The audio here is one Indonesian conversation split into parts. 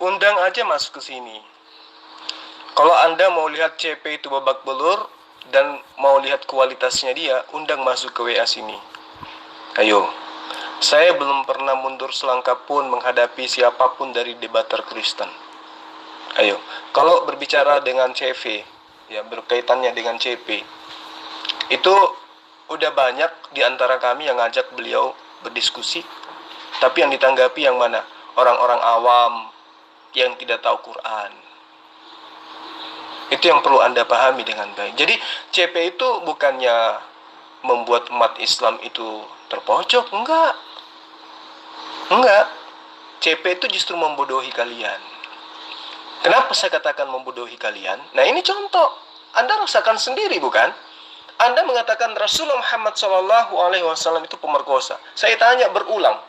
undang aja masuk ke sini. Kalau Anda mau lihat CP itu babak belur dan mau lihat kualitasnya dia, undang masuk ke WA sini. Ayo. Saya belum pernah mundur selangkah pun menghadapi siapapun dari debater Kristen. Ayo, kalau berbicara dengan CV, ya berkaitannya dengan CP, itu udah banyak di antara kami yang ngajak beliau berdiskusi, tapi yang ditanggapi yang mana? Orang-orang awam yang tidak tahu Quran. Itu yang perlu Anda pahami dengan baik. Jadi CP itu bukannya membuat umat Islam itu terpojok, enggak. CP itu justru membodohi kalian. Kenapa saya katakan membodohi kalian? Nah, ini contoh. Anda rasakan sendiri, bukan? Anda mengatakan Rasulullah Muhammad SAW itu pemerkosa. Saya tanya berulang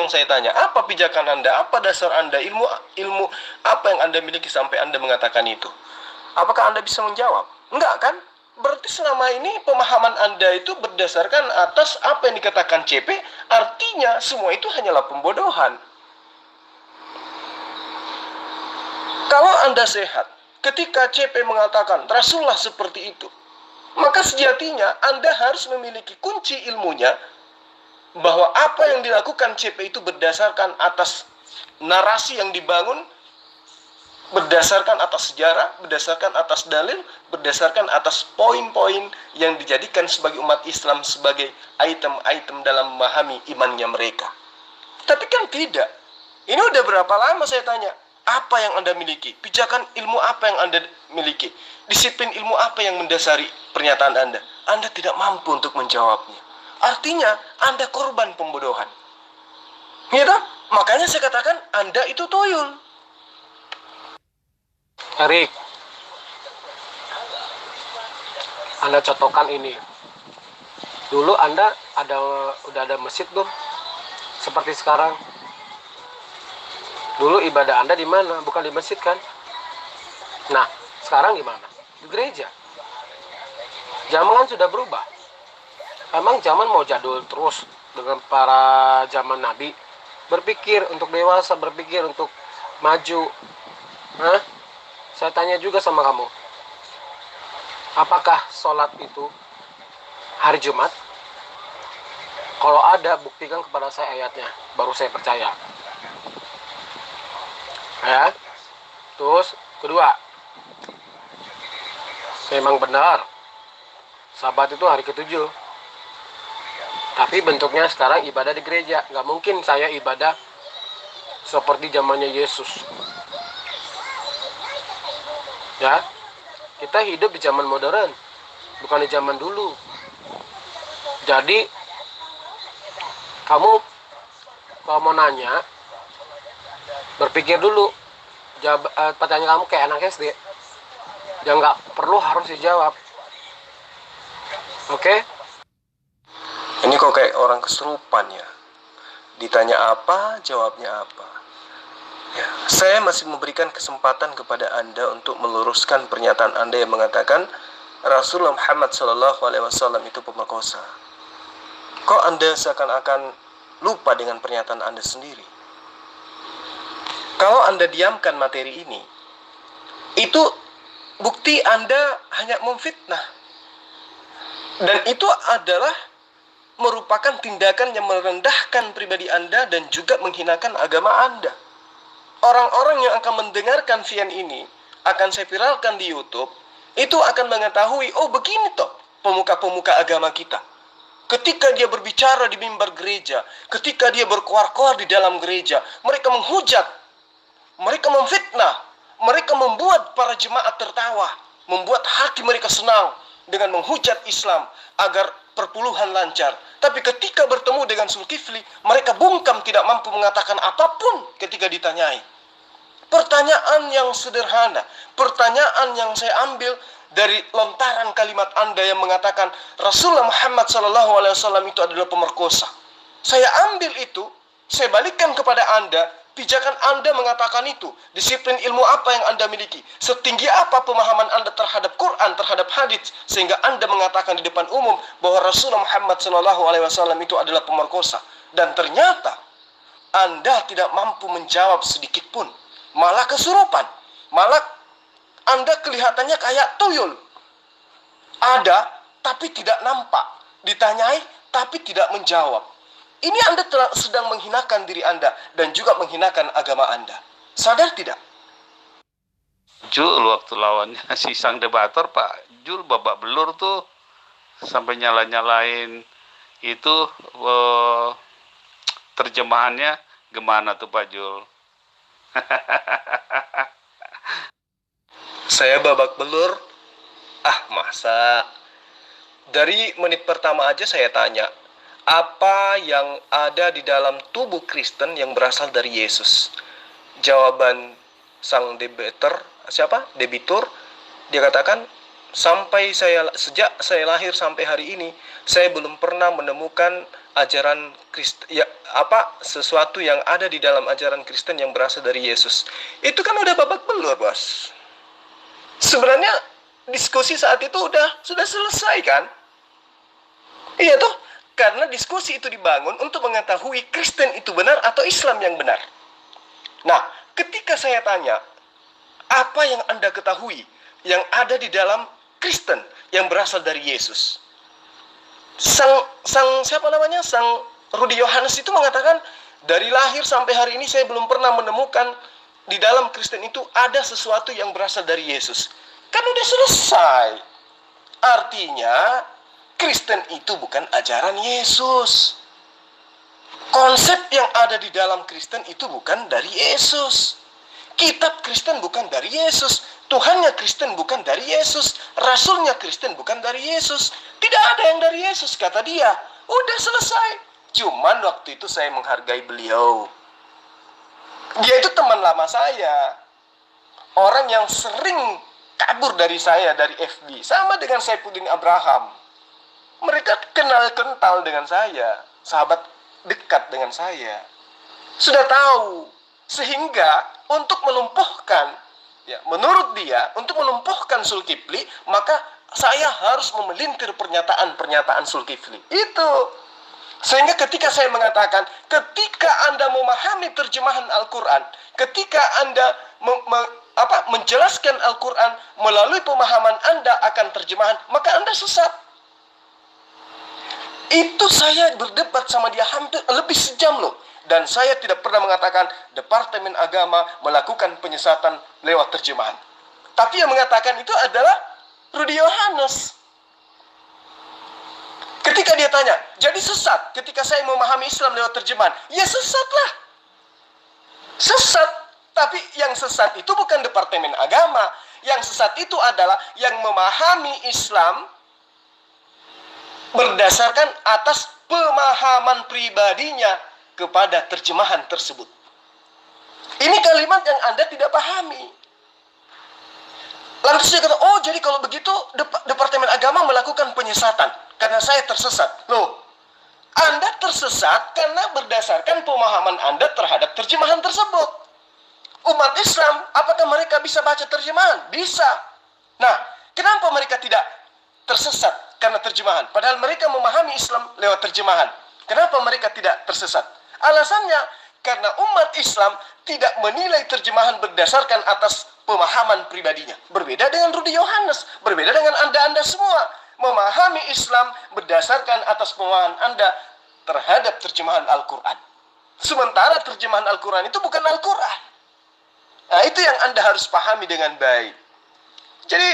saya tanya, apa pijakan Anda? Apa dasar Anda? Ilmu apa yang Anda miliki sampai Anda mengatakan itu? Apakah Anda bisa menjawab? Enggak kan? Berarti selama ini pemahaman Anda itu berdasarkan atas apa yang dikatakan CP, artinya semua itu hanyalah pembodohan. Kalau Anda sehat, ketika CP mengatakan Rasulullah seperti itu, maka sejatinya Anda harus memiliki kunci ilmunya bahwa apa yang dilakukan CP itu berdasarkan atas narasi yang dibangun, berdasarkan atas sejarah, berdasarkan atas dalil, berdasarkan atas poin-poin yang dijadikan sebagai umat Islam sebagai item-item dalam memahami imannya mereka. Tapi kan tidak. Ini udah berapa lama saya tanya, apa yang Anda miliki? Pijakan ilmu apa yang Anda miliki? Disiplin ilmu apa yang mendasari pernyataan Anda? Anda tidak mampu untuk menjawabnya. Artinya Anda korban pembodohan. Gitu? Makanya saya katakan Anda itu tuyul. Erik, Anda contohkan ini. Dulu Anda udah ada masjid belum? Seperti sekarang. Dulu ibadah Anda di mana? Bukan di masjid kan? Nah, sekarang gimana? Di gereja. Zaman kan sudah berubah. Emang zaman mau jadul terus dengan para zaman Nabi? Berpikir untuk dewasa, berpikir untuk maju. Hah? Saya tanya juga sama kamu, apakah sholat itu hari Jumat? Kalau ada, buktikan kepada saya ayatnya, baru saya percaya. Ya. Terus kedua, memang benar Sabat itu hari ke-7, tapi bentuknya sekarang ibadah di gereja. Nggak mungkin saya ibadah seperti zamannya Yesus. Ya, kita hidup di zaman modern, bukan di zaman dulu. Jadi, kamu kalau mau nanya, berpikir dulu. Pertanyaan kamu kayak anak SD, yang nggak perlu harus dijawab. Oke? Ini kok kayak orang kesurupan ya. Ditanya apa, jawabnya apa. Ya, saya masih memberikan kesempatan kepada Anda untuk meluruskan pernyataan Anda yang mengatakan Rasulullah Muhammad SAW itu pemerkosa. Kok Anda seakan-akan lupa dengan pernyataan Anda sendiri? Kalau Anda diamkan materi ini, itu bukti Anda hanya memfitnah. Dan itu adalah merupakan tindakan yang merendahkan pribadi Anda dan juga menghinakan agama Anda. Orang-orang yang akan mendengarkan VN ini, akan saya viralkan di YouTube, itu akan mengetahui, oh begini toh pemuka-pemuka agama kita. Ketika dia berbicara di mimbar gereja, ketika dia berkoar-koar di dalam gereja, mereka menghujat, mereka memfitnah, mereka membuat para jemaat tertawa, membuat hati mereka senang dengan menghujat Islam agar perpuluhan lancar. Tapi ketika bertemu dengan Zulkifli, mereka bungkam, tidak mampu mengatakan apapun ketika ditanyai. Pertanyaan yang sederhana, pertanyaan yang saya ambil dari lontaran kalimat Anda yang mengatakan Rasulullah Muhammad SAW itu adalah pemerkosa. Saya ambil itu, saya balikkan kepada Anda, pijakan Anda mengatakan itu, disiplin ilmu apa yang Anda miliki, setinggi apa pemahaman Anda terhadap Quran, terhadap hadits, sehingga Anda mengatakan di depan umum bahwa Rasulullah Muhammad SAW itu adalah pemerkosa. Dan ternyata Anda tidak mampu menjawab sedikit pun. malah kesurupan, malah Anda kelihatannya kayak tuyul. Ada, tapi tidak nampak. Ditanyai, tapi tidak menjawab. Ini Anda sedang menghinakan diri Anda dan juga menghinakan agama Anda. Sadar tidak? Jul waktu lawannya si sang debator, Pak Jul babak belur tuh sampai nyala-nyalain itu terjemahannya gimana tuh Pak Jul? Saya babak belur. Masa? Dari menit pertama aja saya tanya, apa yang ada di dalam tubuh Kristen yang berasal dari Yesus? Jawaban sang debitur, dia katakan, sejak saya lahir sampai hari ini, saya belum pernah menemukan ajaran Kristen, sesuatu yang ada di dalam ajaran Kristen yang berasal dari Yesus. Itu kan udah babak belur, bos. Sebenarnya diskusi saat itu sudah selesai kan? Iya toh, karena diskusi itu dibangun untuk mengetahui Kristen itu benar atau Islam yang benar. Nah, ketika saya tanya, apa yang Anda ketahui yang ada di dalam Kristen yang berasal dari Yesus? Sang Rudi Yohanes itu mengatakan, dari lahir sampai hari ini saya belum pernah menemukan di dalam Kristen itu ada sesuatu yang berasal dari Yesus. Kan udah selesai. Artinya Kristen itu bukan ajaran Yesus. Konsep yang ada di dalam Kristen itu bukan dari Yesus. Kitab Kristen bukan dari Yesus. Tuhannya Kristen bukan dari Yesus. Rasulnya Kristen bukan dari Yesus. Tidak ada yang dari Yesus, kata dia. Udah selesai. Cuman waktu itu saya menghargai beliau. Dia itu teman lama saya. Orang yang sering kabur dari saya, dari FB. Sama dengan Saifuddin Abraham. Mereka kental dengan saya. Sahabat dekat dengan saya. Sudah tahu. Sehingga untuk melumpuhkan, menurut dia, untuk melumpuhkan Zulkifli, maka saya harus memelintir pernyataan Zulkifli. Itu. Sehingga ketika saya mengatakan, ketika Anda memahami terjemahan Al-Quran, ketika Anda menjelaskan Al-Quran melalui pemahaman Anda akan terjemahan, maka Anda sesat. Itu saya berdebat sama dia hampir lebih sejam loh. Dan saya tidak pernah mengatakan Departemen Agama melakukan penyesatan lewat terjemahan. Tapi yang mengatakan itu adalah Rudi Yohanes. Ketika dia tanya, jadi sesat ketika saya memahami Islam lewat terjemahan? Ya sesatlah. Sesat. Tapi yang sesat itu bukan Departemen Agama. Yang sesat itu adalah yang memahami Islam berdasarkan atas pemahaman pribadinya kepada terjemahan tersebut. Ini kalimat yang Anda tidak pahami. Lantas dia kata, oh jadi kalau begitu Departemen Agama melakukan penyesatan karena saya tersesat. Loh, Anda tersesat karena berdasarkan pemahaman Anda terhadap terjemahan tersebut. Umat Islam, apakah mereka bisa baca terjemahan? Bisa. Nah, kenapa mereka tidak tersesat karena terjemahan? Padahal mereka memahami Islam lewat terjemahan. Kenapa mereka tidak tersesat? Alasannya, karena umat Islam tidak menilai terjemahan berdasarkan atas pemahaman pribadinya. Berbeda dengan Rudi Yohanes, berbeda dengan Anda semua. Memahami Islam berdasarkan atas pemahaman Anda terhadap terjemahan Al-Quran. Sementara terjemahan Al-Quran itu bukan Al-Quran. Nah, itu yang Anda harus pahami dengan baik. Jadi,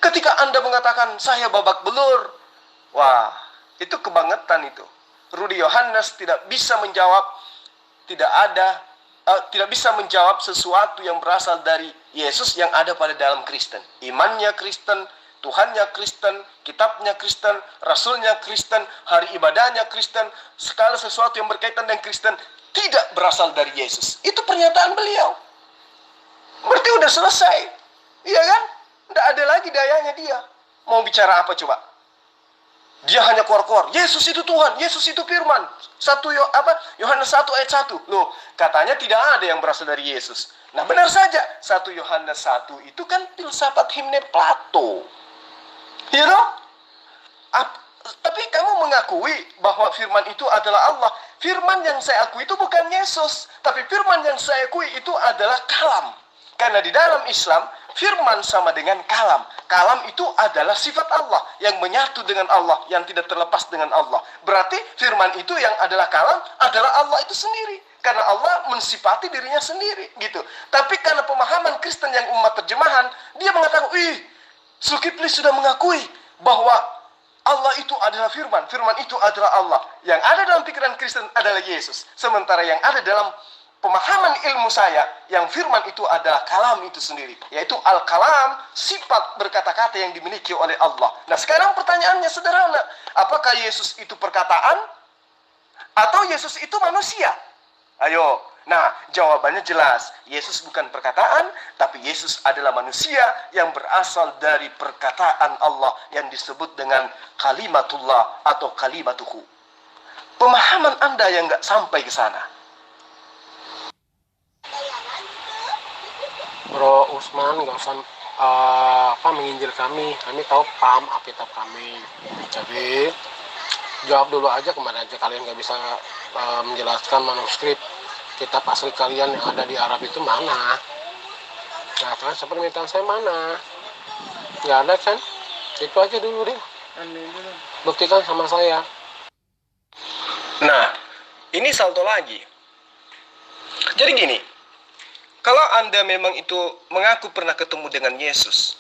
ketika Anda mengatakan, saya babak belur, wah, itu kebangetan itu. Rudi Yohanes tidak bisa menjawab, tidak bisa menjawab sesuatu yang berasal dari Yesus yang ada pada dalam Kristen. Imannya Kristen, Tuhannya Kristen, kitabnya Kristen, Rasulnya Kristen, hari ibadahnya Kristen, segala sesuatu yang berkaitan dengan Kristen tidak berasal dari Yesus. Itu pernyataan beliau. Berarti udah selesai. Iya kan? Tidak ada lagi dayanya dia. Mau bicara apa coba? Dia hanya keluar-keluar, Yesus itu Tuhan, Yesus itu firman. Yohanes 1 ayat 1. Loh, katanya tidak ada yang berasal dari Yesus. Nah, benar saja. 1 Yohanes 1 itu kan filsafat himne Plato. Ya toh? Tapi kamu mengakui bahwa firman itu adalah Allah. firman yang saya akui itu bukan Yesus, tapi firman yang saya akui itu adalah kalam. Karena di dalam Islam, firman sama dengan kalam. Kalam itu adalah sifat Allah yang menyatu dengan Allah, yang tidak terlepas dengan Allah. Berarti firman itu yang adalah kalam adalah Allah itu sendiri. Karena Allah mensifati dirinya sendiri gitu. Tapi karena pemahaman Kristen yang umat terjemahan, dia mengatakan, Zulkifli sudah mengakui bahwa Allah itu adalah firman, firman itu adalah Allah. Yang ada dalam pikiran Kristen adalah Yesus. Sementara yang ada dalam pemahaman ilmu saya, yang firman itu adalah kalam itu sendiri. Yaitu al-kalam, sifat berkata-kata yang dimiliki oleh Allah. Nah sekarang pertanyaannya sederhana. Apakah Yesus itu perkataan? Atau Yesus itu manusia? Ayo. Nah, jawabannya jelas. Yesus bukan perkataan, tapi Yesus adalah manusia yang berasal dari perkataan Allah yang disebut dengan kalimatullah atau kalimatuhu. Pemahaman Anda yang nggak sampai ke sana. Bro Usman nggak usah menginjil kami tahu paham Alkitab kami. Jadi jawab dulu aja kemana aja kalian nggak bisa menjelaskan manuskrip kitab asli kalian yang ada di Arab itu mana? Nah kan permintaan saya mana? Nggak ada kan? Itu aja dulu deh. Buktikan sama saya. Nah, ini salto lagi. Jadi gini, kalau Anda memang itu mengaku pernah ketemu dengan Yesus,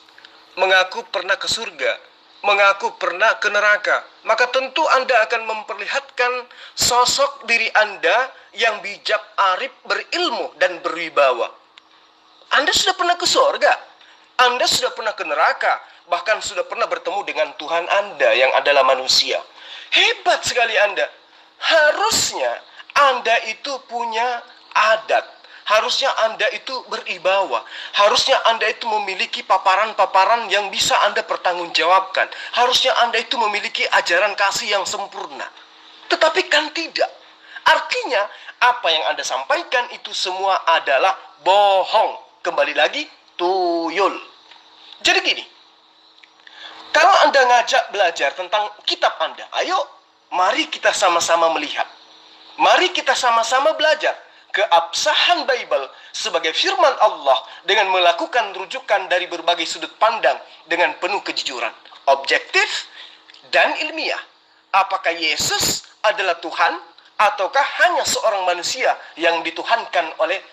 mengaku pernah ke surga, mengaku pernah ke neraka, maka tentu Anda akan memperlihatkan sosok diri Anda yang bijak, arif, berilmu, dan berwibawa. Anda sudah pernah ke surga, Anda sudah pernah ke neraka, bahkan sudah pernah bertemu dengan Tuhan Anda yang adalah manusia. Hebat sekali Anda. Harusnya Anda itu punya adat. Harusnya Anda itu beribawa. Harusnya Anda itu memiliki paparan-paparan yang bisa Anda pertanggungjawabkan. Harusnya Anda itu memiliki ajaran kasih yang sempurna. Tetapi kan tidak. Artinya, apa yang Anda sampaikan itu semua adalah bohong. Kembali lagi, tuyul. Jadi gini, kalau Anda ngajak belajar tentang kitab Anda, ayo, mari kita sama-sama melihat. Mari kita sama-sama belajar keabsahan Bible sebagai firman Allah dengan melakukan rujukan dari berbagai sudut pandang dengan penuh kejujuran, objektif dan ilmiah. Apakah Yesus adalah Tuhan ataukah hanya seorang manusia yang dituhankan oleh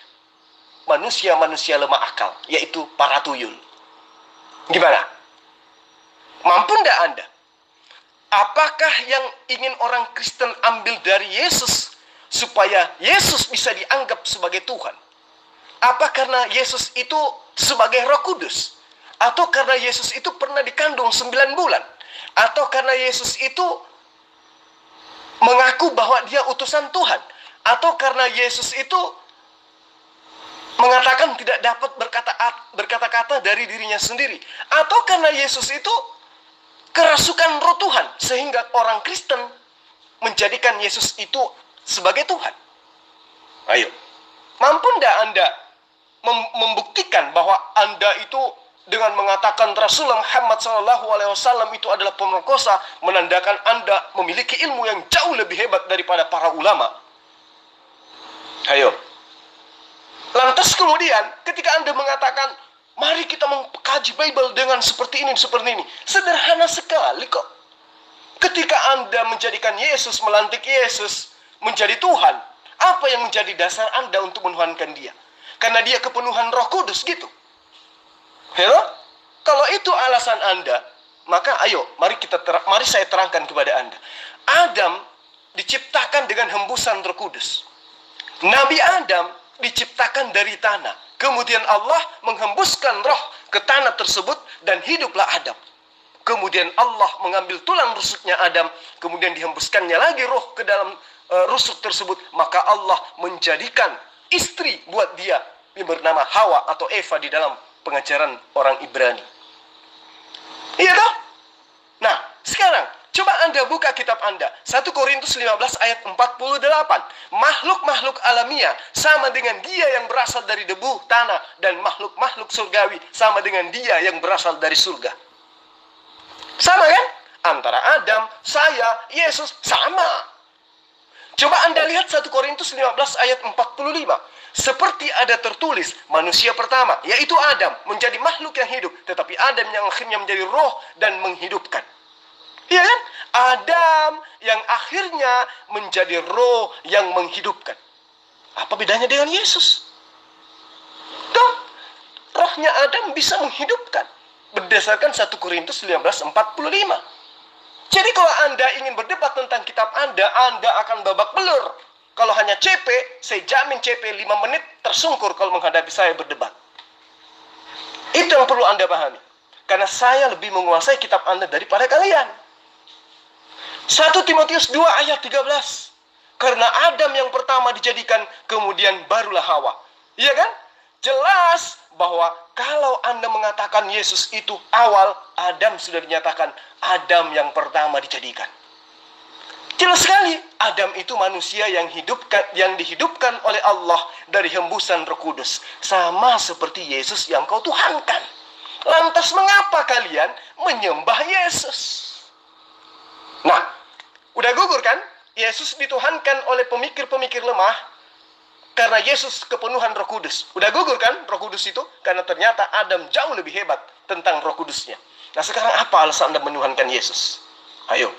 manusia-manusia lemah akal, yaitu para tuyul? Gimana? Mampu enggak Anda? Apakah yang ingin orang Kristen ambil dari Yesus supaya Yesus bisa dianggap sebagai Tuhan? Apa karena Yesus itu sebagai Roh Kudus? Atau karena Yesus itu pernah dikandung 9 bulan? Atau karena Yesus itu mengaku bahwa dia utusan Tuhan? Atau karena Yesus itu mengatakan tidak dapat berkata-kata dari dirinya sendiri? Atau karena Yesus itu kerasukan Roh Tuhan sehingga orang Kristen menjadikan Yesus itu sebagai Tuhan? Ayo, mampu enggak Anda membuktikan bahwa Anda itu dengan mengatakan Rasulullah Muhammad SAW itu adalah pemerkosa, menandakan Anda memiliki ilmu yang jauh lebih hebat daripada para ulama? Ayo. Lantas kemudian ketika Anda mengatakan, mari kita mengkaji Bible dengan seperti ini, sederhana sekali kok. Ketika Anda menjadikan Yesus, melantik Yesus menjadi Tuhan, apa yang menjadi dasar Anda untuk menuhankan dia? Karena dia kepenuhan Roh Kudus gitu. Hello? Kalau itu alasan Anda, maka ayo, mari saya terangkan kepada Anda. Adam diciptakan dengan hembusan Roh Kudus. Nabi Adam diciptakan dari tanah. Kemudian Allah menghembuskan roh ke tanah tersebut dan hiduplah Adam. Kemudian Allah mengambil tulang rusuknya Adam, kemudian dihembuskannya lagi roh ke dalam rusuk tersebut, maka Allah menjadikan istri buat dia yang bernama Hawa atau Eva di dalam pengajaran orang Ibrani. Iya toh? Nah, sekarang coba Anda buka kitab Anda, 1 Korintus 15 ayat 48. Makhluk-makhluk alamiah sama dengan dia yang berasal dari debu, tanah, dan makhluk-makhluk surgawi sama dengan dia yang berasal dari surga. Sama kan? Antara Adam, saya, Yesus, sama. Coba Anda lihat 1 Korintus 15 ayat 45. Seperti ada tertulis, manusia pertama, yaitu Adam, menjadi makhluk yang hidup. Tetapi Adam yang akhirnya menjadi roh dan menghidupkan. Iya kan? Adam yang akhirnya menjadi roh yang menghidupkan. Apa bedanya dengan Yesus? Tuh, rohnya Adam bisa menghidupkan. Berdasarkan 1 Korintus 15:45. Jadi kalau Anda ingin berdebat tentang kitab Anda akan babak belur. Kalau hanya CP, saya jamin CP 5 menit tersungkur kalau menghadapi saya berdebat. Itu yang perlu Anda pahami. Karena saya lebih menguasai kitab Anda daripada kalian. 1 Timotius 2 ayat 13. Karena Adam yang pertama dijadikan, kemudian barulah Hawa. Iya kan? Jelas bahwa kalau Anda mengatakan Yesus itu awal, Adam sudah dinyatakan Adam yang pertama dijadikan. Jelas sekali, Adam itu manusia yang dihidupkan oleh Allah dari hembusan Roh Kudus, sama seperti Yesus yang kau tuhankan. Lantas mengapa kalian menyembah Yesus? Nah, udah gugur kan? Yesus dituhankan oleh pemikir-pemikir lemah karena Yesus kepenuhan Roh Kudus. Udah gugur kan Roh Kudus itu? Karena ternyata Adam jauh lebih hebat tentang Roh Kudusnya. Nah, sekarang apa alasan Anda menuhankan Yesus? Ayo.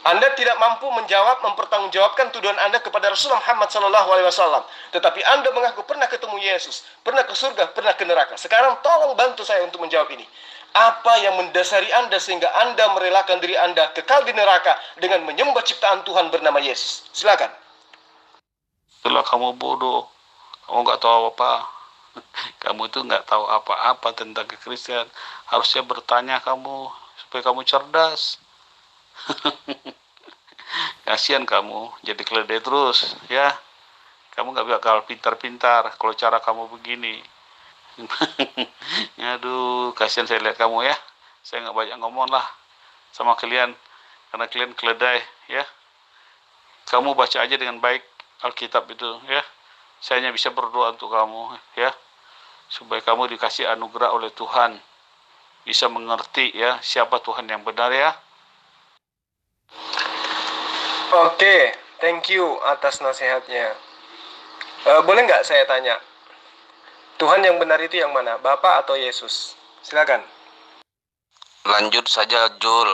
Anda tidak mampu mempertanggungjawabkan tuduhan Anda kepada Rasulullah Muhammad SAW. Tetapi Anda mengaku pernah ketemu Yesus, pernah ke surga, pernah ke neraka. Sekarang tolong bantu saya untuk menjawab ini. Apa yang mendasari Anda sehingga Anda merelakan diri Anda kekal di neraka dengan menyembah ciptaan Tuhan bernama Yesus? Silakan. Itulah kamu bodoh. Kamu nggak tahu apa. Kamu itu nggak tahu apa-apa tentang kekristenan. Harusnya bertanya kamu supaya kamu cerdas. Kasihan kamu jadi keledai terus ya. Kamu nggak bakal pintar-pintar kalau cara kamu begini. Aduh, kasihan saya lihat kamu ya. Saya nggak banyak ngomong lah sama kalian karena kalian keledai ya. Kamu baca aja dengan baik Alkitab itu ya. Saya hanya bisa berdoa untuk kamu ya, supaya kamu dikasih anugerah oleh Tuhan, bisa mengerti ya siapa Tuhan yang benar ya. Oke, thank you atas nasihatnya. Boleh nggak saya tanya, Tuhan yang benar itu yang mana? Bapak atau Yesus? Silakan. Lanjut saja Jul,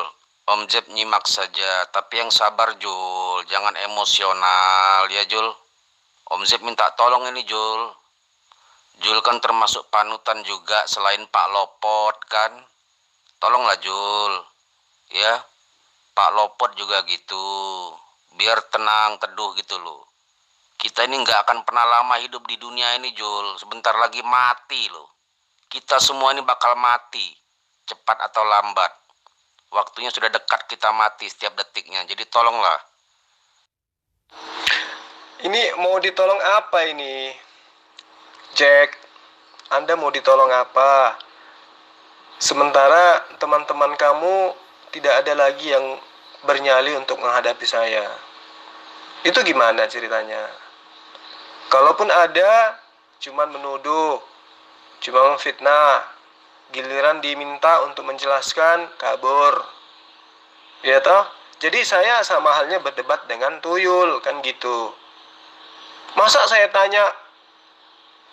Om Zeb nyimak saja, tapi yang sabar Jul, jangan emosional ya Jul. Om Zeb minta tolong ini Jul. Jul kan termasuk panutan juga selain Pak Lopot kan. Tolonglah Jul, ya. Pak Lopot juga gitu, biar tenang teduh gitu loh. Kita ini nggak akan pernah lama hidup di dunia ini Jul, sebentar lagi mati loh. Kita semua ini bakal mati, cepat atau lambat. Waktunya sudah dekat kita mati setiap detiknya, jadi tolonglah. Ini mau ditolong apa ini? Jack, Anda mau ditolong apa? Sementara teman-teman kamu tidak ada lagi yang bernyali untuk menghadapi saya. Itu gimana ceritanya? Kalaupun ada, cuman menuduh, cuma memfitnah. Giliran diminta untuk menjelaskan, kabur. Ya toh? Jadi saya sama halnya berdebat dengan tuyul, kan gitu. Masa saya tanya,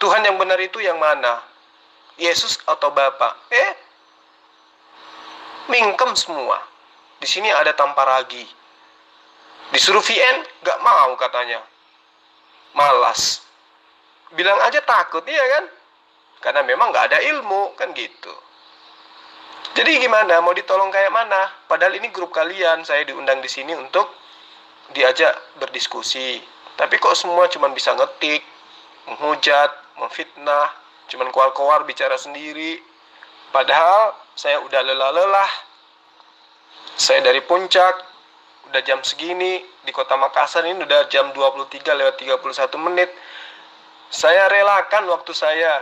Tuhan yang benar itu yang mana? Yesus atau Bapa? Mingkem semua. Di sini ada Tamparagi. Disuruh VN, gak mau katanya. Malas. Bilang aja takut, iya kan? Karena memang gak ada ilmu, kan gitu. Jadi gimana? Mau ditolong kayak mana? Padahal ini grup kalian, saya diundang di sini untuk diajak berdiskusi. Tapi kok semua cuma bisa ngetik, menghujat, memfitnah, cuma keluar-keluar bicara sendiri. Padahal saya udah lelah-lelah. Saya dari puncak, udah jam segini, di kota Makassar ini udah jam 23:31. Saya relakan waktu saya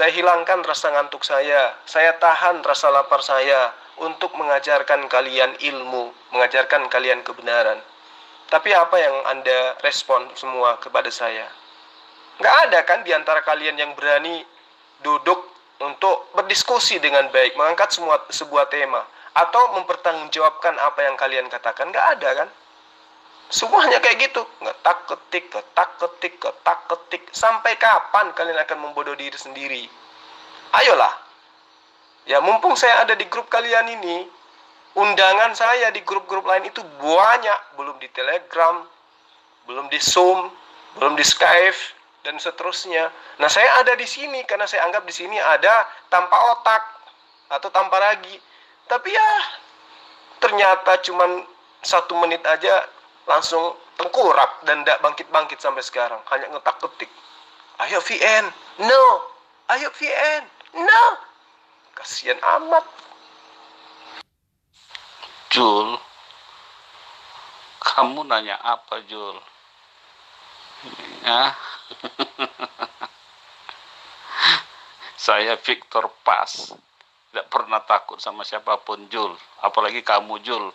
hilangkan rasa ngantuk saya tahan rasa lapar saya untuk mengajarkan kalian ilmu, mengajarkan kalian kebenaran. Tapi apa yang Anda respon semua kepada saya? Nggak ada kan di antara kalian yang berani duduk untuk berdiskusi dengan baik, mengangkat sebuah tema, atau mempertanggungjawabkan apa yang kalian katakan. Nggak ada kan? Semuanya kayak gitu, ngetak-ketik, ketak-ketik, ketak-ketik. Sampai kapan kalian akan membodoh diri sendiri? Ayolah. Ya mumpung saya ada di grup kalian ini, undangan saya di grup-grup lain itu banyak. Belum di Telegram, belum di Zoom, belum di Skype, dan seterusnya. Nah, saya ada di sini karena saya anggap di sini ada tanpa otak atau tanpa ragi. Tapi ya, ternyata cuman 1 menit aja langsung tengkurap dan tidak bangkit-bangkit sampai sekarang. Hanya ngetak-ketik. Ayo VN, no. Ayo VN, no. Kasian amat. Jul, kamu nanya apa, Jul? Ya. Saya Victor Paz. Tidak pernah takut sama siapapun, Jul. Apalagi kamu, Jul.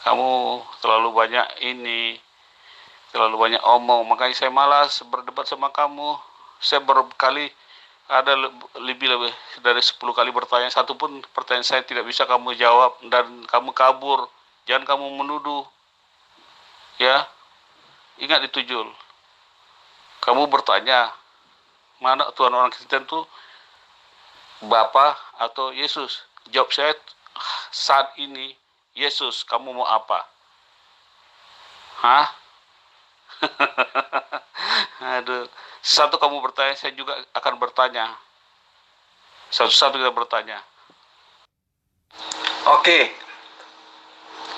Kamu terlalu banyak terlalu banyak omong. Makanya saya malas berdebat sama kamu. Saya berkali ada lebih dari 10 kali bertanya. Satu pun pertanyaan saya tidak bisa kamu jawab. Dan kamu kabur. Jangan kamu menuduh. Ya. Ingat itu, Jul. Kamu bertanya, mana Tuhan orang Kristen itu? Bapa atau Yesus? Jawab saya saat ini, Yesus. Kamu mau apa? Hah? Aduh. Satu kamu bertanya, saya juga akan bertanya. Satu-satu kita bertanya. Oke.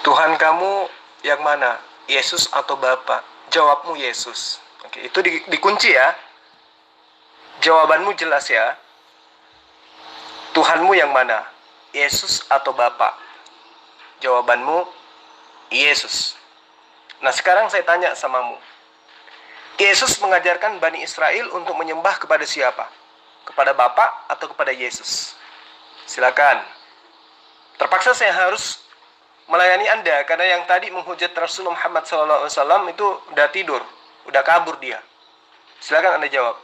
Tuhan kamu yang mana? Yesus atau Bapa? Jawabmu Yesus. Oke, itu dikunci ya. Jawabanmu jelas ya. Tuhanmu yang mana? Yesus atau Bapa? Jawabanmu Yesus. Nah, sekarang saya tanya samamu. Yesus mengajarkan Bani Israel untuk menyembah kepada siapa? Kepada Bapa atau kepada Yesus? Silakan. Terpaksa saya harus melayani Anda karena yang tadi menghujat Rasulullah Muhammad SAW itu udah tidur, udah kabur dia. Silakan Anda jawab.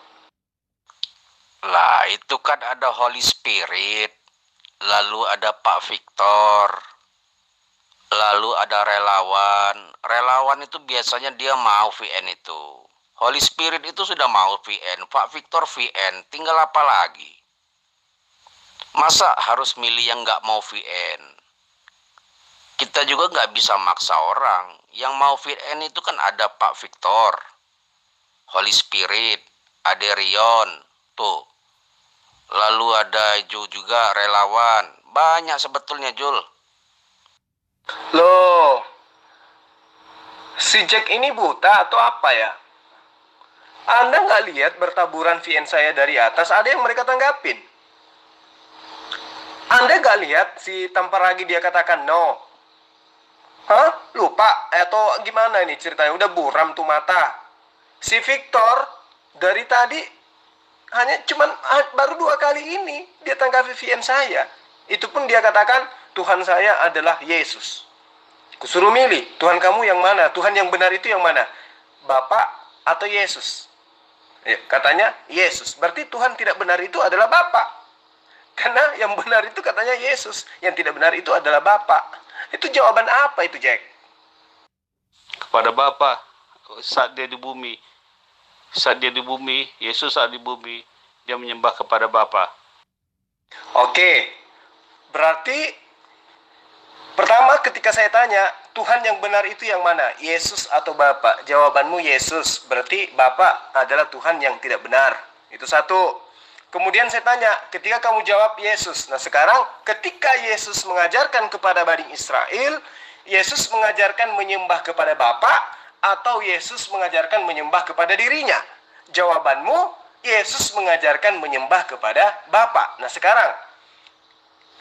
Lah, itu kan ada Holy Spirit, lalu ada Pak Victor, lalu ada relawan. Relawan itu biasanya dia mau VN itu. Holy Spirit itu sudah mau VN, Pak Victor VN, tinggal apa lagi? Masa harus milih yang nggak mau VN? Kita juga nggak bisa maksa orang. Yang mau VN itu kan ada Pak Victor, Holy Spirit, ada Rion, tuh. Lalu ada juga relawan. Banyak sebetulnya, Jul. Loh, si Jack ini buta atau apa ya? Anda nggak lihat bertaburan VN saya dari atas, ada yang mereka tanggapin. Anda nggak lihat si tampar lagi dia katakan no. Hah? Lupa? Atau gimana ini ceritanya? Udah buram tuh mata. Si Victor dari tadi hanya cuman baru 2 kali ini dia tanggapi VN saya. Itu pun dia katakan Tuhan saya adalah Yesus. Kusuruh milih, Tuhan kamu yang mana? Tuhan yang benar itu yang mana? Bapak atau Yesus? Ya, katanya Yesus. Berarti Tuhan tidak benar itu adalah Bapak. Karena yang benar itu katanya Yesus, yang tidak benar itu adalah Bapak. Itu jawaban apa itu, Jack? Kepada Bapa saat dia di bumi. Saat dia di bumi, Yesus saat di bumi, dia menyembah kepada Bapa. Oke. Berarti pertama ketika saya tanya, Tuhan yang benar itu yang mana? Yesus atau Bapa? Jawabanmu Yesus. Berarti Bapa adalah Tuhan yang tidak benar. Itu satu. Kemudian saya tanya, ketika kamu jawab Yesus. Nah sekarang ketika Yesus mengajarkan kepada Bani Israel, Yesus mengajarkan menyembah kepada Bapa atau Yesus mengajarkan menyembah kepada dirinya? Jawabanmu, Yesus mengajarkan menyembah kepada Bapa. Nah sekarang,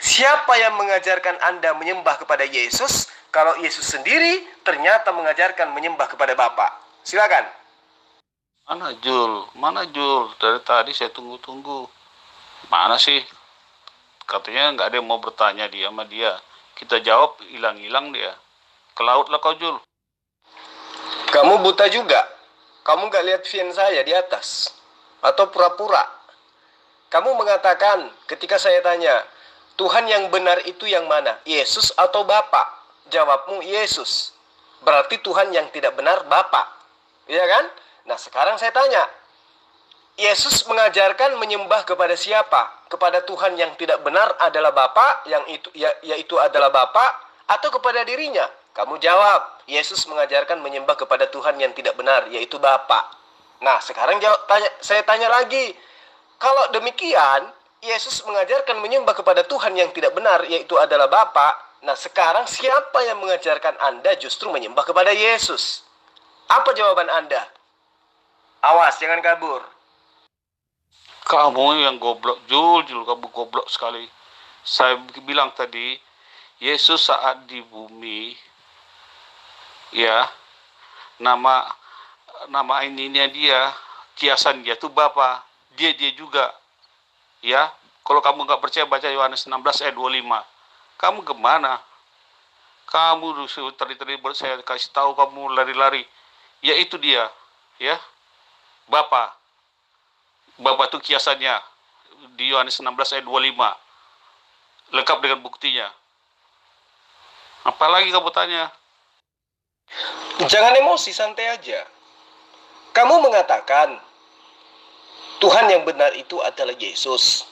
siapa yang mengajarkan Anda menyembah kepada Yesus kalau Yesus sendiri ternyata mengajarkan menyembah kepada Bapa? Silakan. Mana Jul? Mana Jul? Dari tadi saya tunggu-tunggu. Mana sih? Katanya nggak ada yang mau bertanya dia sama dia. Kita jawab, hilang-hilang dia. Ke laut lah kau, Jul. Kamu buta juga? Kamu nggak lihat VN saya di atas? Atau pura-pura? Kamu mengatakan ketika saya tanya, Tuhan yang benar itu yang mana? Yesus atau Bapa? Jawabmu Yesus. Berarti Tuhan yang tidak benar Bapa. Iya kan? Nah, sekarang saya tanya, Yesus mengajarkan menyembah kepada siapa? Kepada Tuhan yang tidak benar adalah Bapa, yaitu adalah Bapa, atau kepada dirinya? Kamu jawab, Yesus mengajarkan menyembah kepada Tuhan yang tidak benar, yaitu Bapa. Nah, sekarang saya tanya lagi, kalau demikian, Yesus mengajarkan menyembah kepada Tuhan yang tidak benar, yaitu adalah Bapa. Nah, sekarang siapa yang mengajarkan Anda justru menyembah kepada Yesus? Apa jawaban Anda? Awas, jangan kabur. Kamu yang goblok, Jul, kamu goblok sekali. Saya bilang tadi, Yesus saat di bumi, ya, nama ininya dia, kiasan dia itu Bapa, dia juga, ya. Kalau kamu nggak percaya, baca Yohanes 16 ayat 25. Kamu kemana? Kamu tadi saya kasih tahu kamu lari-lari, yaitu dia, ya, Bapa. Bapa itu kiasannya di Yohanes 16 ayat 25. Lengkap dengan buktinya. Apalagi kamu tanya? Jangan emosi, santai aja. Kamu mengatakan Tuhan yang benar itu adalah Yesus.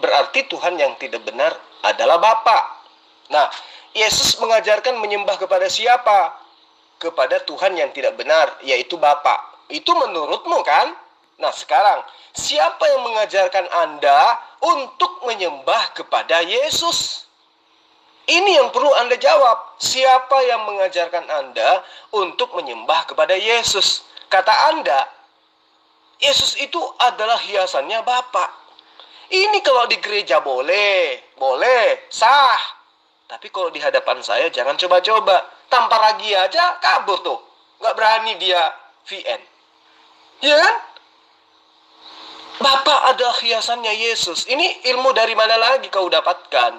Berarti Tuhan yang tidak benar adalah Bapa. Nah, Yesus mengajarkan menyembah kepada siapa? Kepada Tuhan yang tidak benar, yaitu Bapa. Itu menurutmu kan? Nah, sekarang, siapa yang mengajarkan Anda untuk menyembah kepada Yesus? Ini yang perlu Anda jawab. Siapa yang mengajarkan Anda untuk menyembah kepada Yesus? Kata Anda, Yesus itu adalah hiasannya Bapa. Ini kalau di gereja boleh, sah. Tapi kalau di hadapan saya jangan coba-coba. Tampar lagi aja kabur tuh. Nggak berani dia VN. Ya kan? Bapa adalah hiasannya Yesus. Ini ilmu dari mana lagi kau dapatkan?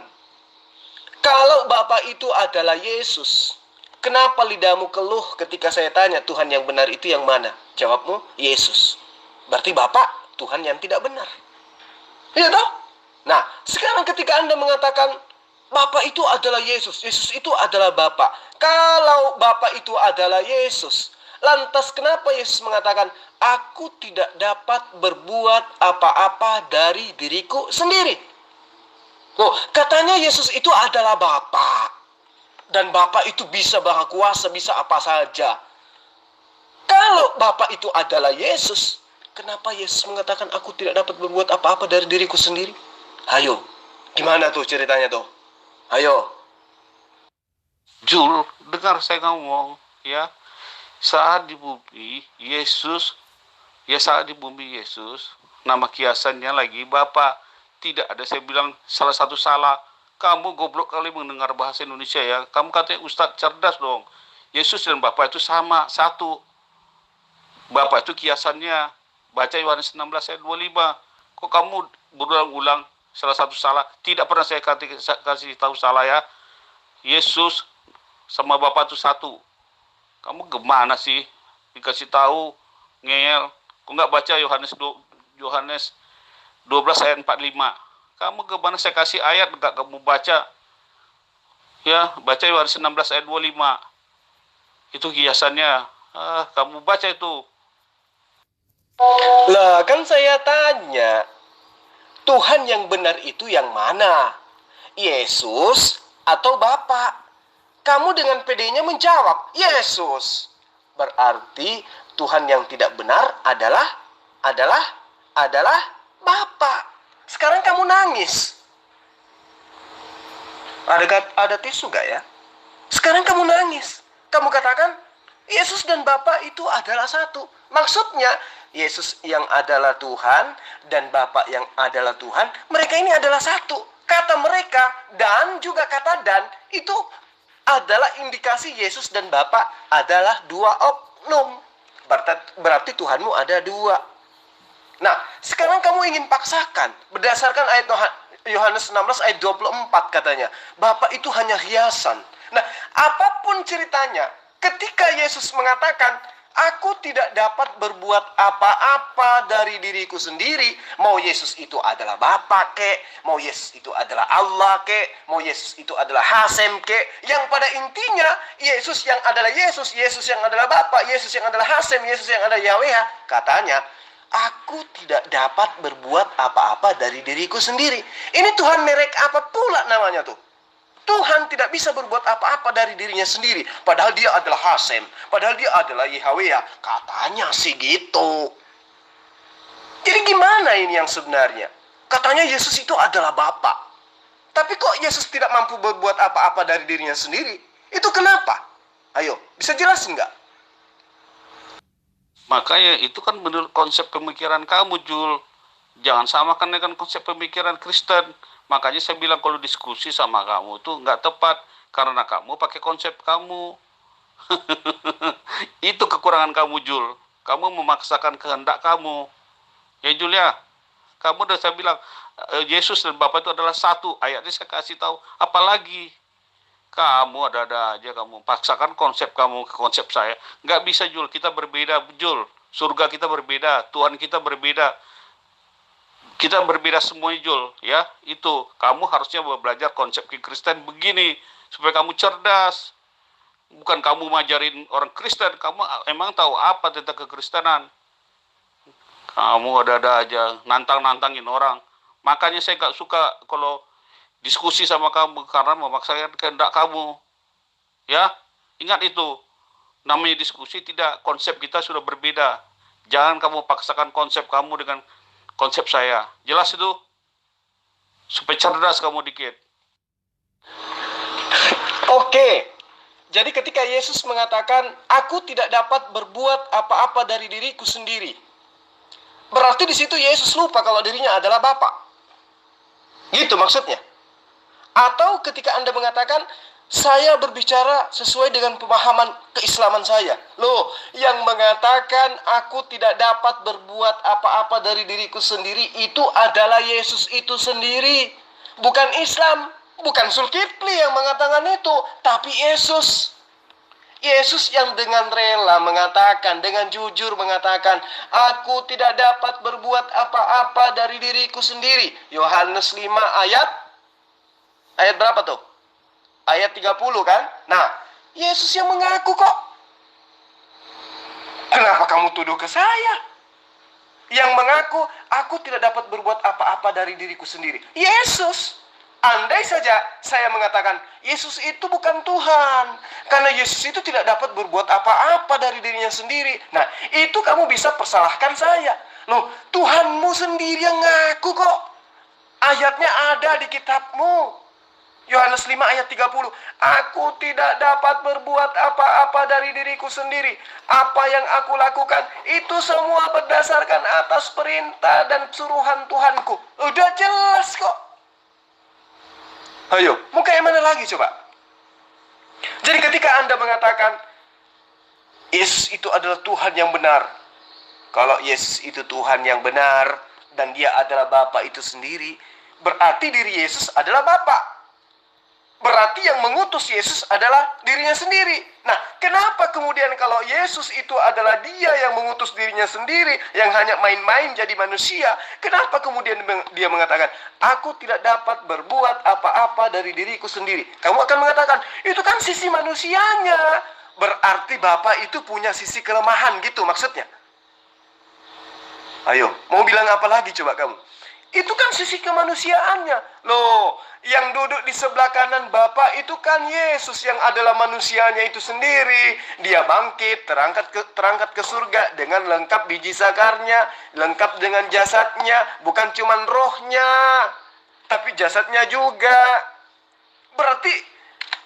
Kalau Bapa itu adalah Yesus, kenapa lidahmu keluh ketika saya tanya Tuhan yang benar itu yang mana? Jawabmu, Yesus. Berarti Bapa Tuhan yang tidak benar. Iya toh? Nah, sekarang ketika Anda mengatakan Bapa itu adalah Yesus, Yesus itu adalah Bapa. Kalau Bapa itu adalah Yesus, lantas kenapa Yesus mengatakan, aku tidak dapat berbuat apa-apa dari diriku sendiri? Oh, katanya Yesus itu adalah Bapa. Dan Bapa itu bisa maha kuasa, bisa apa saja. Kalau Bapa itu adalah Yesus, kenapa Yesus mengatakan aku tidak dapat berbuat apa-apa dari diriku sendiri? Ayo, gimana tuh ceritanya tuh? Ayo. Jul, dengar saya ngomong, ya. Saat di bumi Yesus, nama kiasannya lagi Bapa. Tidak ada saya bilang salah satu salah. Kamu goblok kali mendengar bahasa Indonesia ya. Kamu katanya Ustadz cerdas dong. Yesus dan Bapa itu sama, satu. Bapa itu kiasannya. Baca Yohanes 16 ayat 25. Kok kamu berulang-ulang salah satu salah? Tidak pernah saya kasih tahu salah ya. Yesus sama Bapa itu satu. Kamu gimana sih? Dikasih tahu ngeyel. Kok nggak baca Yohanes 12 ayat 45. Kamu gimana saya kasih ayat nggak kamu baca? Ya, baca Yohanes 16 ayat 25. Itu hiasannya. Kamu baca itu. Lah, kan saya tanya, Tuhan yang benar itu yang mana? Yesus atau Bapa? Kamu dengan pedenya menjawab, Yesus. Berarti Tuhan yang tidak benar adalah Bapa. Sekarang kamu nangis. Ada tisu gak ya? Sekarang kamu nangis. Kamu katakan, Yesus dan Bapa itu adalah satu. Maksudnya, Yesus yang adalah Tuhan dan Bapa yang adalah Tuhan, mereka ini adalah satu. Kata mereka dan juga kata dan itu adalah indikasi Yesus dan Bapa adalah dua oknum. Berarti Tuhanmu ada dua. Nah, sekarang kamu ingin paksakan berdasarkan ayat Yohanes 16 ayat 24 katanya, Bapa itu hanya hiasan. Nah, apapun ceritanya, ketika Yesus mengatakan, Aku tidak dapat berbuat apa-apa dari diriku sendiri. Mau Yesus itu adalah Bapa kek, mau Yesus itu adalah Allah kek, mau Yesus itu adalah Hasem kek. Yang pada intinya Yesus yang adalah Yesus, Yesus yang adalah Bapa, Yesus yang adalah Hasem, Yesus yang adalah Yahweh. Katanya, aku tidak dapat berbuat apa-apa dari diriku sendiri. Ini Tuhan merek apa pula namanya tuh? Tuhan tidak bisa berbuat apa-apa dari dirinya sendiri. Padahal dia adalah Hasem. Padahal dia adalah Yahweh. Katanya sih gitu. Jadi gimana ini yang sebenarnya? Katanya Yesus itu adalah Bapa. Tapi kok Yesus tidak mampu berbuat apa-apa dari dirinya sendiri? Itu kenapa? Ayo, bisa jelasin nggak? Makanya itu kan menurut konsep pemikiran kamu, Jul. Jangan samakan dengan konsep pemikiran Kristen. Makanya saya bilang kalau diskusi sama kamu tuh nggak tepat. Karena kamu pakai konsep kamu. Itu kekurangan kamu, Jul. Kamu memaksakan kehendak kamu. Ya, Jul ya. Kamu udah saya bilang, Yesus dan Bapa itu adalah satu. Ayatnya saya kasih tahu. Apalagi kamu ada-ada aja kamu. Paksakan konsep kamu ke konsep saya. Nggak bisa, Jul. Kita berbeda, Jul. Surga kita berbeda. Tuhan kita berbeda. Kita berbeda semuanya, Jul, ya. Itu kamu harusnya belajar konsep Kristen begini supaya kamu cerdas. Bukan kamu ngajarin orang Kristen, kamu emang tahu apa tentang kekristenan. Kamu ada-ada aja nantang-nantangin orang. Makanya saya nggak suka kalau diskusi sama kamu karena memaksakan kehendak kamu. Ya, ingat itu. Namanya diskusi tidak, konsep kita sudah berbeda. Jangan kamu paksakan konsep kamu dengan konsep saya. Jelas itu? Supaya cerdas kamu dikit. Oke. Jadi ketika Yesus mengatakan, aku tidak dapat berbuat apa-apa dari diriku sendiri. Berarti di situ Yesus lupa kalau dirinya adalah Bapa. Gitu maksudnya. Atau ketika Anda mengatakan, saya berbicara sesuai dengan pemahaman keislaman saya. Loh, yang mengatakan aku tidak dapat berbuat apa-apa dari diriku sendiri itu adalah Yesus itu sendiri. Bukan Islam, bukan Zulkifli yang mengatakan itu, tapi Yesus. Yesus yang dengan rela mengatakan, dengan jujur mengatakan, aku tidak dapat berbuat apa-apa dari diriku sendiri. Yohanes 5 ayat berapa tuh? Ayat 30 kan? Nah, Yesus yang mengaku kok. Kenapa kamu tuduh ke saya? Yang mengaku, aku tidak dapat berbuat apa-apa dari diriku sendiri. Yesus. Andai saja saya mengatakan, Yesus itu bukan Tuhan. Karena Yesus itu tidak dapat berbuat apa-apa dari dirinya sendiri. Nah, itu kamu bisa persalahkan saya. Loh, Tuhanmu sendiri yang ngaku kok. Ayatnya ada di kitabmu. Yohanes 5 ayat 30. Aku tidak dapat berbuat apa-apa dari diriku sendiri. Apa yang aku lakukan, itu semua berdasarkan atas perintah dan suruhan Tuhanku. Udah jelas kok. Ayo, mau kayak mana lagi coba? Jadi ketika Anda mengatakan, Yesus itu adalah Tuhan yang benar. Kalau Yesus itu Tuhan yang benar, dan dia adalah Bapa itu sendiri, berarti diri Yesus adalah Bapa. Berarti yang mengutus Yesus adalah dirinya sendiri. Nah, kenapa kemudian kalau Yesus itu adalah dia yang mengutus dirinya sendiri, yang hanya main-main jadi manusia, kenapa kemudian dia mengatakan, aku tidak dapat berbuat apa-apa dari diriku sendiri? Kamu akan mengatakan, itu kan sisi manusianya. Berarti Bapa itu punya sisi kelemahan gitu maksudnya. Ayo, mau bilang apa lagi coba kamu? Itu kan sisi kemanusiaannya. Loh, yang duduk di sebelah kanan Bapa itu kan Yesus yang adalah manusianya itu sendiri. Dia bangkit, terangkat ke surga dengan lengkap biji sakarnya, lengkap dengan jasadnya, bukan cuman rohnya, tapi jasadnya juga. Berarti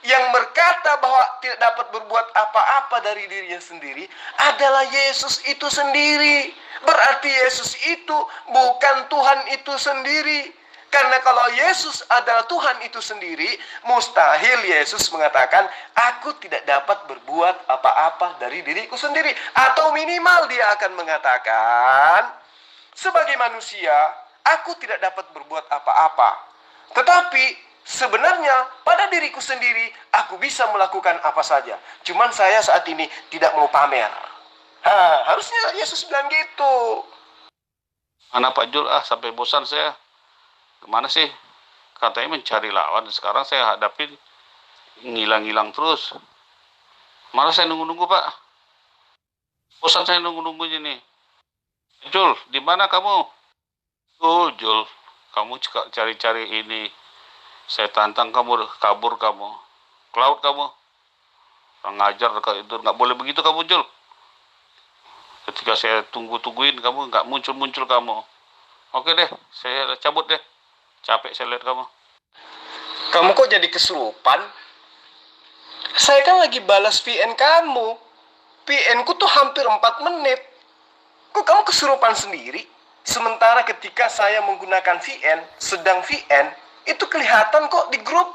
yang berkata bahwa tidak dapat berbuat apa-apa dari dirinya sendiri adalah Yesus itu sendiri. Berarti Yesus itu bukan Tuhan itu sendiri. Karena kalau Yesus adalah Tuhan itu sendiri, mustahil Yesus mengatakan, aku tidak dapat berbuat apa-apa dari diriku sendiri. Atau minimal dia akan mengatakan, sebagai manusia, aku tidak dapat berbuat apa-apa. Tetapi sebenarnya pada diriku sendiri, aku bisa melakukan apa saja. Cuman saya saat ini tidak mau pamer. Harusnya Yesus bilang gitu. Mana Pak Jul, sampai bosan saya. Kemana sih? Katanya mencari lawan. Sekarang saya hadapin ngilang-ngilang terus. Malah saya nunggu-nunggu Pak. Bosan saya nunggu-nunggunya nih. Jul, di mana kamu? Oh Jul, kamu cari-cari ini. Saya tantang kamu, kabur kamu. Ke laut kamu. Kurang ngajar itu, nggak boleh begitu kamu Jul. Ketika saya tungguin kamu nggak muncul kamu. Oke deh, saya cabut deh. Capek saya lihat kamu. Kamu kok jadi kesurupan? Saya kan lagi balas VN kamu. VN ku tuh hampir 4 menit. Kok kamu kesurupan sendiri? Sementara ketika saya menggunakan VN, sedang VN, itu kelihatan kok di grup.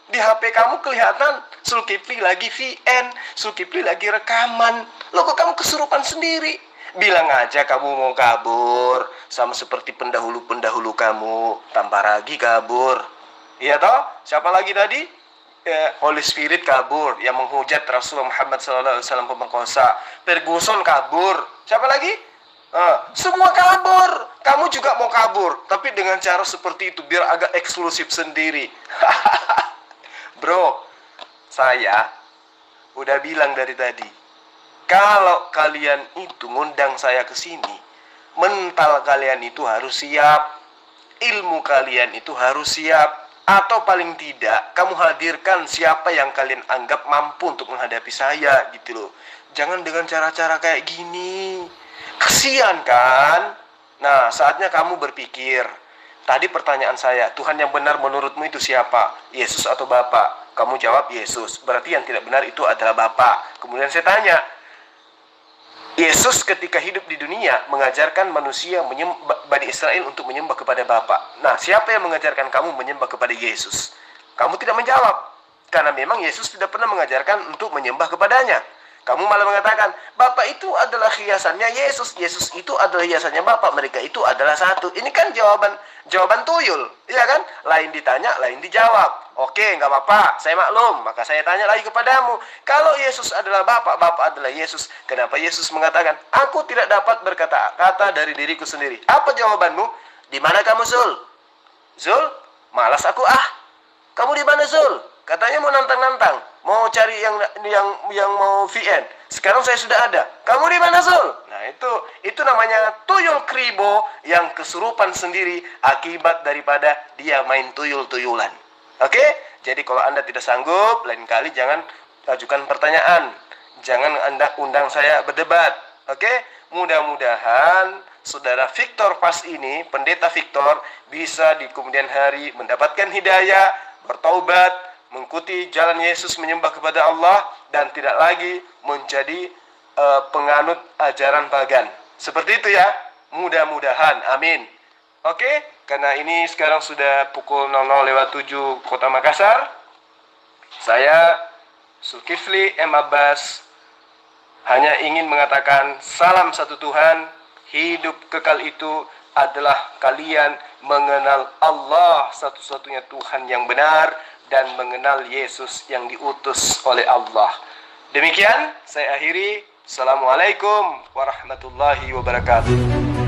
Di HP kamu kelihatan Zulkifli lagi VN, Zulkifli lagi rekaman. Loh kok kamu kesurupan sendiri? Bilang aja kamu mau kabur, sama seperti pendahulu-pendahulu kamu, tambah lagi kabur. Iya toh? Siapa lagi tadi? Holy Spirit kabur, yang menghujat Rasulullah Muhammad SAW pemerkosa. Ferguson kabur. Siapa lagi? Semua kabur. Kamu juga mau kabur, tapi dengan cara seperti itu biar agak eksklusif sendiri. Bro, saya udah bilang dari tadi, kalau kalian itu ngundang saya ke sini, mental kalian itu harus siap, ilmu kalian itu harus siap, atau paling tidak kamu hadirkan siapa yang kalian anggap mampu untuk menghadapi saya gitu loh. Jangan dengan cara-cara kayak gini. Kasian kan? Nah, saatnya kamu berpikir. Tadi pertanyaan saya, Tuhan yang benar menurutmu itu siapa? Yesus atau Bapa? Kamu jawab Yesus. Berarti yang tidak benar itu adalah Bapa. Kemudian saya tanya, Yesus ketika hidup di dunia mengajarkan manusia Bani Israel untuk menyembah kepada Bapa. Nah, siapa yang mengajarkan kamu menyembah kepada Yesus? Kamu tidak menjawab. Karena memang Yesus tidak pernah mengajarkan untuk menyembah kepadanya. Kamu malah mengatakan, Bapa itu adalah hiasannya Yesus. Yesus itu adalah hiasannya Bapa. Mereka itu adalah satu. Ini kan jawaban tuyul. Iya kan? Lain ditanya, lain dijawab. Oke, nggak apa-apa. Saya maklum. Maka saya tanya lagi kepadamu. Kalau Yesus adalah Bapa, Bapa adalah Yesus. Kenapa Yesus mengatakan, aku tidak dapat berkata-kata dari diriku sendiri? Apa jawabanmu? Di mana kamu, Zul? Zul? Malas aku Kamu di mana, Zul? Katanya mau nantang-nantang, mau cari yang mau VN. Sekarang saya sudah ada. Kamu di mana, Zul? Nah, itu namanya tuyul kribo yang kesurupan sendiri akibat daripada dia main tuyul-tuyulan. Oke? Jadi kalau Anda tidak sanggup, lain kali jangan ajukan pertanyaan. Jangan Anda undang saya berdebat. Oke? Mudah-mudahan Saudara Victor Pas ini, Pendeta Victor, bisa di kemudian hari mendapatkan hidayah, bertaubat, mengikuti jalan Yesus menyembah kepada Allah, dan tidak lagi menjadi penganut ajaran pagan. Seperti itu ya. Mudah-mudahan. Amin. Oke, karena ini sekarang sudah pukul 00:07 Kota Makassar. Saya Zulkifli M. Abbas hanya ingin mengatakan salam satu Tuhan. Hidup kekal itu adalah kalian mengenal Allah satu-satunya Tuhan yang benar dan mengenal Yesus yang diutus oleh Allah. Demikian saya akhiri. Assalamualaikum warahmatullahi wabarakatuh.